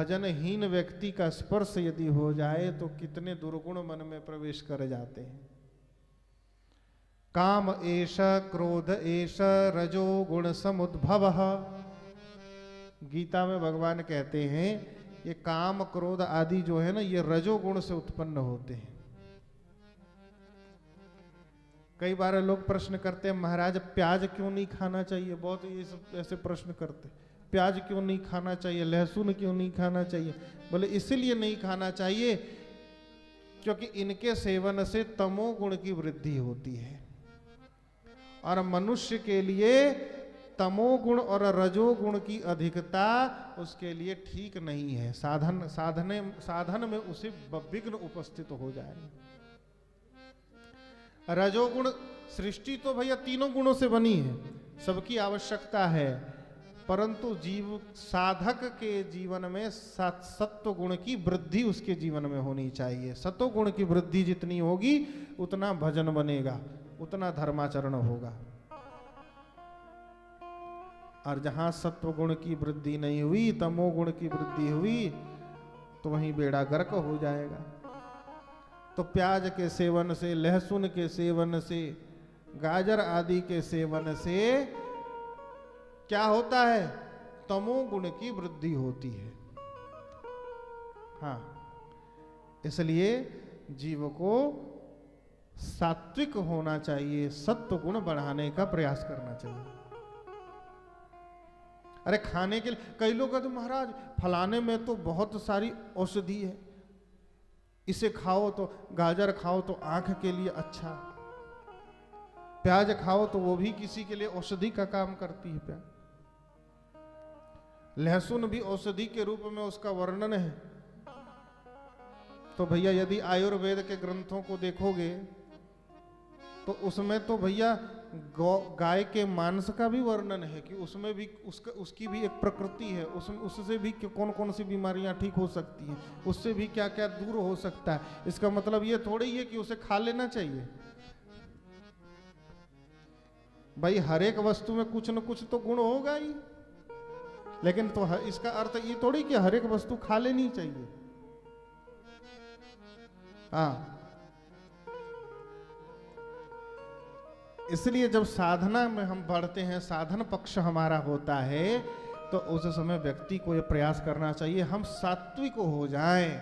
भजनहीन व्यक्ति का स्पर्श यदि हो जाए तो कितने दुर्गुण मन में प्रवेश कर जाते हैं। काम एष क्रोध एष रजो गुण समुद्भव। गीता में भगवान कहते हैं ये काम क्रोध आदि जो है ना, ये रजोगुण से उत्पन्न होते हैं। कई बार लोग प्रश्न करते हैं, महाराज प्याज क्यों नहीं खाना चाहिए, बहुत ये सब ऐसे प्रश्न करते हैं, प्याज क्यों नहीं खाना चाहिए, लहसुन क्यों नहीं खाना चाहिए। बोले इसलिए नहीं खाना चाहिए क्योंकि इनके सेवन से तमोगुण की वृद्धि होती है, और मनुष्य के लिए तमोगुण और रजोगुण की अधिकता उसके लिए ठीक नहीं है। साधन में उसे विघ्न उपस्थित हो जाए। रजोगुण सृष्टि तो भैया तीनों गुणों से बनी है, सबकी आवश्यकता है, परंतु जीव साधक के जीवन में सत्व गुण की वृद्धि उसके जीवन में होनी चाहिए। सत्व गुण की वृद्धि जितनी होगी उतना भजन बनेगा, उतना धर्माचरण होगा। और जहां सत्व गुण की वृद्धि नहीं हुई, तमोगुण की वृद्धि हुई, तो वहीं बेड़ा गर्क हो जाएगा। तो प्याज के सेवन से, लहसुन के सेवन से, गाजर आदि के सेवन से क्या होता है, तमोगुण की वृद्धि होती है। हाँ, इसलिए जीव को सात्विक होना चाहिए, सत्व गुण बढ़ाने का प्रयास करना चाहिए। अरे खाने के लिए कई लोग कहते महाराज फलाने में तो बहुत सारी औषधि है, इसे खाओ तो, गाजर खाओ तो आंख के लिए अच्छा, प्याज खाओ तो वो भी किसी के लिए औषधि का काम करती है। प्याज, लहसुन भी औषधि के रूप में उसका वर्णन है। तो भैया यदि आयुर्वेद के ग्रंथों को देखोगे तो उसमें तो भैया गाय के मांस का भी वर्णन है कि उसमें भी उसकी भी एक प्रकृति है, उससे भी कौन कौन सी बीमारियां ठीक हो सकती हैं, उससे भी क्या क्या दूर हो सकता है। इसका मतलब ये थोड़ी ही है कि उसे खा लेना चाहिए। भाई हर एक वस्तु में कुछ न कुछ तो गुण होगा ही, लेकिन तो इसका अर्थ ये थोड़ी कि हर एक वस्तु खा लेनी चाहिए। हाँ, इसलिए जब साधना में हम बढ़ते हैं, साधन पक्ष हमारा होता है, तो उस समय व्यक्ति को यह प्रयास करना चाहिए हम सात्विक हो जाएं।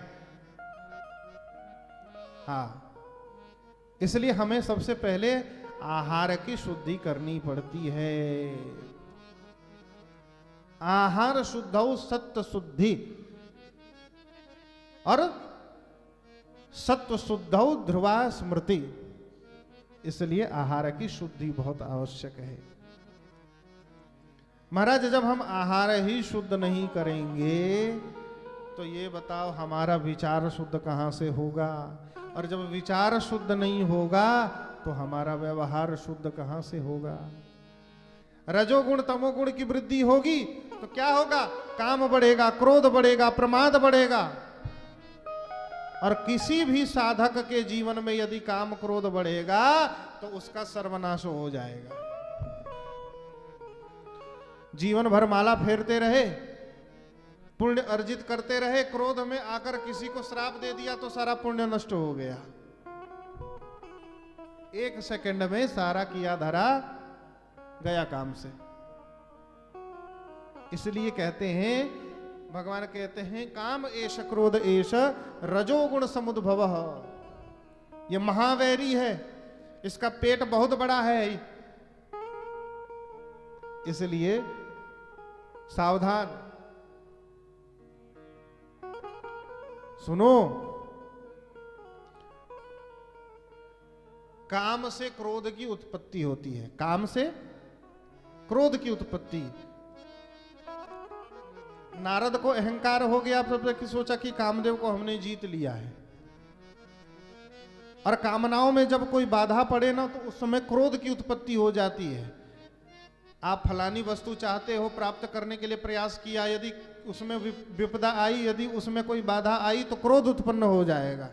हाँ, इसलिए हमें सबसे पहले आहार की शुद्धि करनी पड़ती है। आहार शुद्धौ सत्व शुद्धि, और सत्व शुद्धौ ध्रुवा स्मृति। इसलिए आहार की शुद्धि बहुत आवश्यक है। महाराज जब हम आहार ही शुद्ध नहीं करेंगे तो ये बताओ हमारा विचार शुद्ध कहां से होगा, और जब विचार शुद्ध नहीं होगा तो हमारा व्यवहार शुद्ध कहां से होगा। रजोगुण तमोगुण की वृद्धि होगी तो क्या होगा, काम बढ़ेगा, क्रोध बढ़ेगा, प्रमाद बढ़ेगा। और किसी भी साधक के जीवन में यदि काम क्रोध बढ़ेगा तो उसका सर्वनाश हो जाएगा। जीवन भर माला फेरते रहे, पुण्य अर्जित करते रहे, क्रोध में आकर किसी को श्राप दे दिया तो सारा पुण्य नष्ट हो गया। एक सेकंड में सारा किया धरा गया काम से। इसलिए कहते हैं, भगवान कहते हैं काम एष क्रोध एष रजोगुण समुद्भव। ये महावैरी है, इसका पेट बहुत बड़ा है, इसलिए सावधान। सुनो, काम से क्रोध की उत्पत्ति होती है, काम से क्रोध की उत्पत्ति। नारद को अहंकार हो गया, सबने सोचा कि कामदेव को हमने जीत लिया है। और कामनाओं में जब कोई बाधा पड़े ना तो उस समय क्रोध की उत्पत्ति हो जाती है। आप फलानी वस्तु चाहते हो, प्राप्त करने के लिए प्रयास किया, यदि उसमें विपदा आई, यदि उसमें कोई बाधा आई तो क्रोध उत्पन्न हो जाएगा।